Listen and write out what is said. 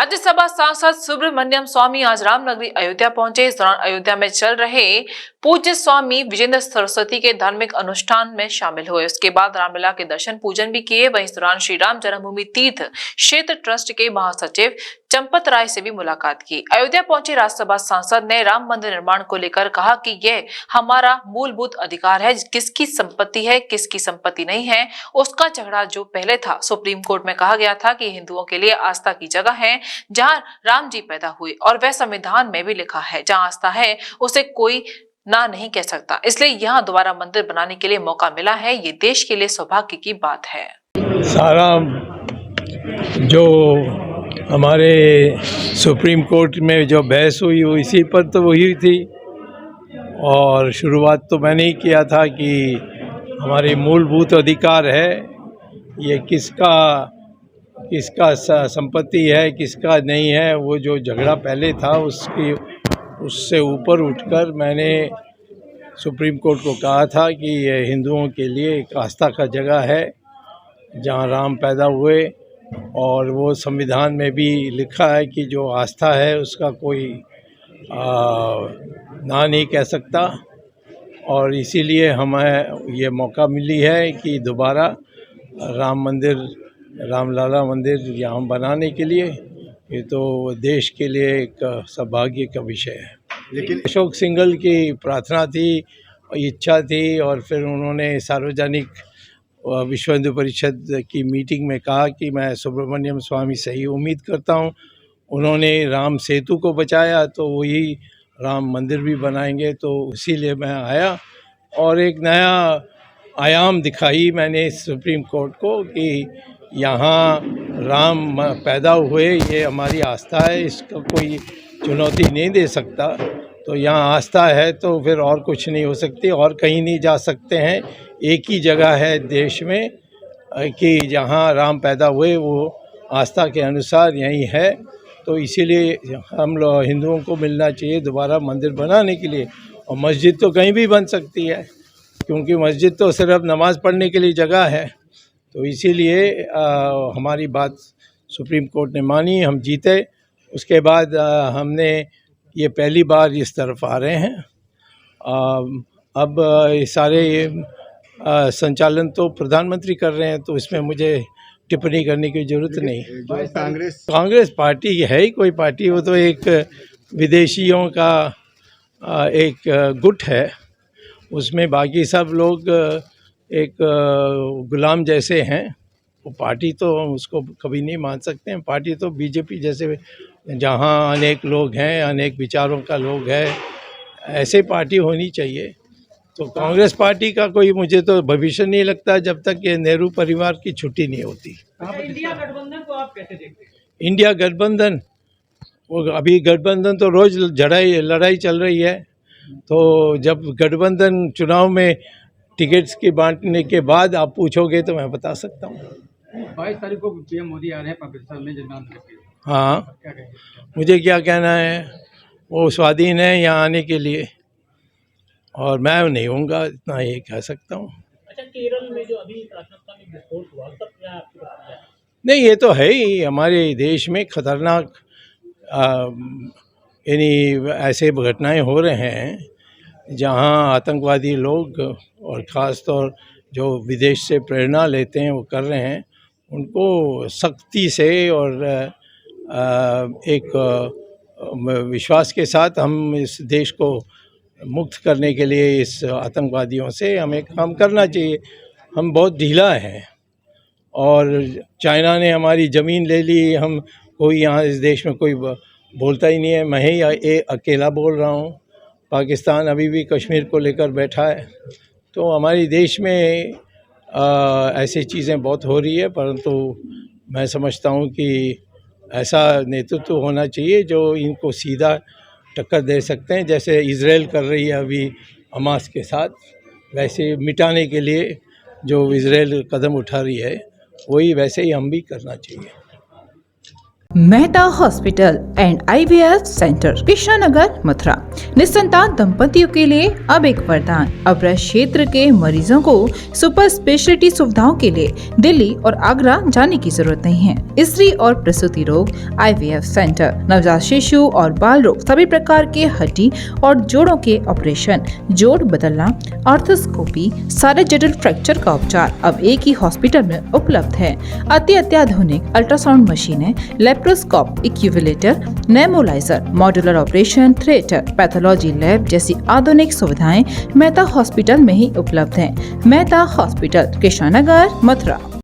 राज्यसभा सांसद सुब्रमण्यम स्वामी आज रामनगरी अयोध्या पहुंचे। इस दौरान अयोध्या में चल रहे पूज्य स्वामी विजेंद्र सरस्वती के धार्मिक अनुष्ठान में शामिल हुए। उसके बाद रामलला के दर्शन पूजन भी किए। वहीं इस दौरान श्री राम जन्मभूमि तीर्थ क्षेत्र ट्रस्ट के महासचिव चंपत राय से भी मुलाकात की। अयोध्या पहुंचे राज्यसभा सांसद ने राम मंदिर निर्माण को लेकर कहा कि यह हमारा मूलभूत अधिकार है। किसकी संपत्ति है, किसकी संपत्ति नहीं है, उसका झगड़ा जो पहले था। सुप्रीम कोर्ट में कहा गया था कि हिंदुओं के लिए आस्था की जगह है जहां राम जी पैदा हुए, और वह संविधान में भी लिखा है जहां आस्था है उसे कोई ना नहीं कह सकता। इसलिए यहाँ दोबारा मंदिर बनाने के लिए मौका मिला है। ये देश के लिए सौभाग्य की बात है। सारा जो हमारे सुप्रीम कोर्ट में जो बहस हुई वो इसी पर तो वही थी, और शुरुआत तो मैंने ही किया था कि हमारी मूलभूत अधिकार है, ये किसका संपत्ति है किसका नहीं है। वो जो झगड़ा पहले था उससे ऊपर उठकर मैंने सुप्रीम कोर्ट को कहा था कि ये हिंदुओं के लिए एक आस्था का जगह है जहां राम पैदा हुए, और वो संविधान में भी लिखा है कि जो आस्था है उसका कोई ना नहीं कह सकता। और इसीलिए हमें ये मौका मिली है कि दोबारा राम मंदिर, रामलला मंदिर यहाँ बनाने के लिए। ये तो देश के लिए एक सौभाग्य का विषय है। लेकिन अशोक सिंघल की प्रार्थना थी, इच्छा थी, और फिर उन्होंने सार्वजनिक विश्व हिंदू परिषद की मीटिंग में कहा कि मैं सुब्रमण्यम स्वामी से ही उम्मीद करता हूँ। उन्होंने राम सेतु को बचाया तो वही राम मंदिर भी बनाएंगे, तो इसीलिए मैं आया और एक नया आयाम दिखाई मैंने सुप्रीम कोर्ट को कि यहाँ राम पैदा हुए, ये हमारी आस्था है, इसका कोई चुनौती नहीं दे सकता। तो यहाँ आस्था है तो फिर और कुछ नहीं हो सकती, और कहीं नहीं जा सकते हैं। एक ही जगह है देश में कि जहाँ राम पैदा हुए, वो आस्था के अनुसार यही है। तो इसीलिए हम लोग हिंदुओं को मिलना चाहिए दोबारा मंदिर बनाने के लिए। और मस्जिद तो कहीं भी बन सकती है, क्योंकि मस्जिद तो सिर्फ नमाज़ पढ़ने के लिए जगह है। तो इसीलिए हमारी बात सुप्रीम कोर्ट ने मानी, हम जीते। उसके बाद हमने ये पहली बार इस तरफ आ रहे हैं। अब ये सारे संचालन तो प्रधानमंत्री कर रहे हैं, तो इसमें मुझे टिप्पणी करने की जरूरत नहीं। कांग्रेस पार्टी है ही कोई पार्टी, वो तो एक विदेशियों का एक गुट है। उसमें बाकी सब लोग एक गुलाम जैसे हैं। वो पार्टी तो उसको कभी नहीं मान सकते हैं। पार्टी तो बीजेपी जैसे, जहाँ अनेक लोग हैं, अनेक विचारों का लोग है, ऐसे पार्टी होनी चाहिए। तो कांग्रेस पार्टी का कोई मुझे तो भविष्य नहीं लगता जब तक ये नेहरू परिवार की छुट्टी नहीं होती। इंडिया गठबंधन को आप कैसे देखते हैं? इंडिया गठबंधन, वो अभी गठबंधन तो रोज़ लड़ाई चल रही है। तो जब गठबंधन चुनाव में टिकट्स के बांटने के बाद आप पूछोगे तो मैं बता सकता हूँ। 22 तारीख को पीएम मोदी आ रहे हैं पाकिस्तान में जन्मांत करके। हाँ, क्या कहेंगे? मुझे क्या कहना है, वो स्वाधीन है यहाँ आने के लिए, और मैं नहीं होऊंगा, इतना ये कह सकता हूँ। अच्छा, केरल में जो अभी प्राथमिकता में विस्फोट हुआ, तब क्या आपकी प्रतिक्रिया है? नहीं, ये तो है ही हमारे देश में खतरनाक यानी ऐसे घटनाएं हो रहे हैं जहां आतंकवादी लोग, और ख़ास तौर जो विदेश से प्रेरणा लेते हैं वो कर रहे हैं। उनको सख्ती से और एक विश्वास के साथ हम इस देश को मुक्त करने के लिए इस आतंकवादियों से हमें काम करना चाहिए। हम बहुत ढीला हैं, और चाइना ने हमारी ज़मीन ले ली, हम कोई यहाँ इस देश में कोई बोलता ही नहीं है। मैं ही अकेला बोल रहा हूँ। पाकिस्तान अभी भी कश्मीर को लेकर बैठा है। तो हमारे देश में ऐसी चीज़ें बहुत हो रही है, परंतु मैं समझता हूँ कि ऐसा नेतृत्व होना चाहिए जो इनको सीधा टक्कर दे सकते हैं। जैसे इजराइल कर रही है अभी हमास के साथ, वैसे मिटाने के लिए जो इजराइल कदम उठा रही है, वही वैसे ही हम भी करना चाहिए। Mehta hospital and IVF centre, Krishnanagar, Mathura. निसंतान दंपतियों के लिए अब एक वरदान। अब क्षेत्र के मरीजों को सुपर स्पेशलिटी सुविधाओं के लिए दिल्ली और आगरा जाने की जरूरत नहीं है। स्त्री और प्रसूति रोग, IVF सेंटर, नवजात शिशु और बाल रोग, सभी प्रकार के हड्डी और जोड़ों के ऑपरेशन, जोड़ बदलना, आर्थोस्कोपी, सारे जटिल फ्रैक्चर का उपचार अब एक ही हॉस्पिटल में उपलब्ध है। अत्याधुनिक अल्ट्रासाउंड मशीनें, laparoscope, incubator, nebuliser, modular operation theatre, pathology lab जैसी आधुनिक सुविधाएं मेहता हॉस्पिटल में ही उपलब्ध हैं। मेहता हॉस्पिटल, कृष्णानगर, मथुरा।